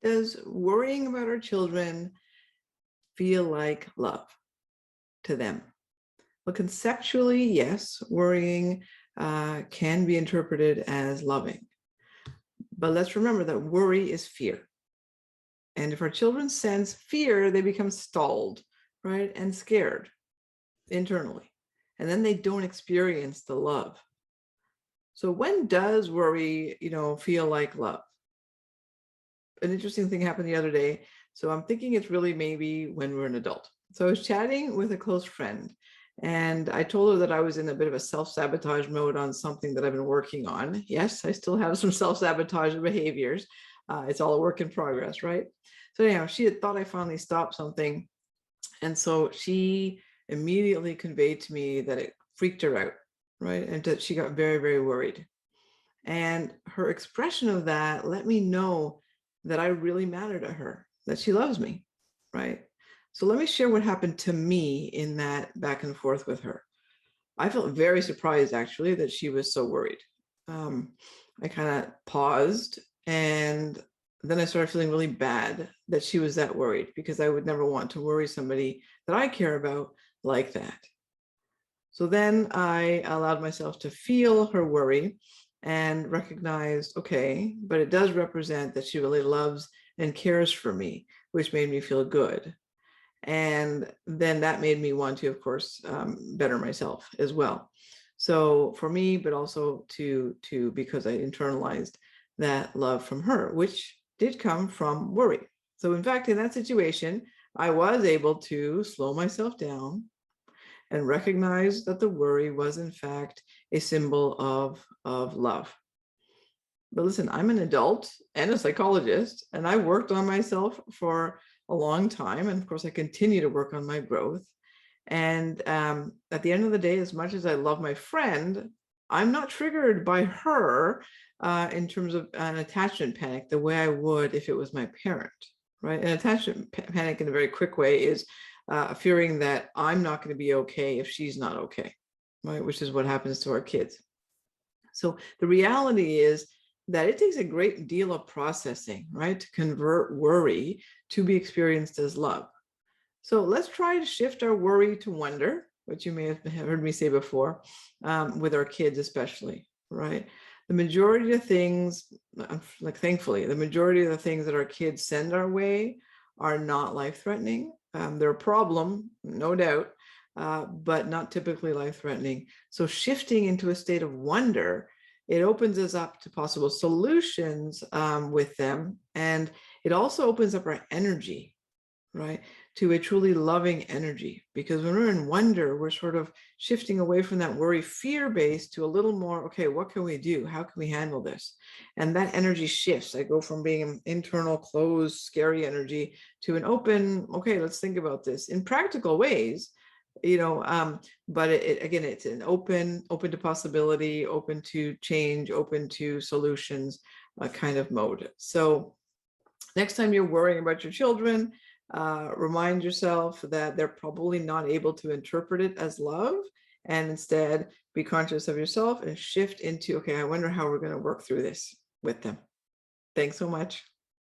Does worrying about our children feel like love to them? Well, conceptually, yes, worrying can be interpreted as loving. But let's remember that worry is fear. And if our children sense fear, they become stalled, right? And scared internally. And then they don't experience the love. So when does worry, feel like love? An interesting thing happened the other day. So I'm thinking it's really maybe when we're an adult. So I was chatting with a close friend and I told her that I was in a bit of a self-sabotage mode on something that I've been working on. Yes, I still have some self-sabotage behaviors. It's all a work in progress, right? So anyhow, she had thought I finally stopped something. And so she immediately conveyed to me that it freaked her out, right? And that she got very, very worried. And her expression of that let me know that I really matter to her, that she loves me, right? So let me share what happened to me in that back and forth with her. I felt very surprised, actually, that she was so worried. I kind of paused and then I started feeling really bad that she was that worried, because I would never want to worry somebody that I care about like that. So then I allowed myself to feel her worry and recognized, okay, but it does represent that she really loves and cares for me, which made me feel good. And then that made me want to, of course, better myself as well. So for me, but also to because I internalized that love from her, which did come from worry. So in fact, in that situation, I was able to slow myself down and recognize that the worry was in fact a symbol of love. But listen, I'm an adult and a psychologist, and I worked on myself for a long time. And of course, I continue to work on my growth. And at the end of the day, as much as I love my friend, I'm not triggered by her in terms of an attachment panic the way I would if it was my parent, right? An attachment panic in a very quick way is fearing that I'm not going to be okay if she's not okay, right? Which is what happens to our kids. So the reality is that it takes a great deal of processing, right, to convert worry to be experienced as love. So let's try to shift our worry to wonder, which you may have heard me say before, with our kids especially, right? The majority of things, like thankfully, the majority of the things that our kids send our way are not life-threatening. They're a problem, no doubt, but not typically life-threatening. So shifting into a state of wonder, it opens us up to possible solutions with them. And it also opens up our energy, right, to a truly loving energy. Because when we're in wonder, we're sort of shifting away from that worry fear base to a little more, okay, what can we do? How can we handle this? And that energy shifts. I go from being an internal, closed, scary energy to an open, okay, let's think about this in practical ways, but again, it's an open to possibility, open to change, open to solutions kind of mode. So next time you're worrying about your children, remind yourself that they're probably not able to interpret it as love, and instead be conscious of yourself and shift into, okay, I wonder how we're going to work through this with them. Thanks so much.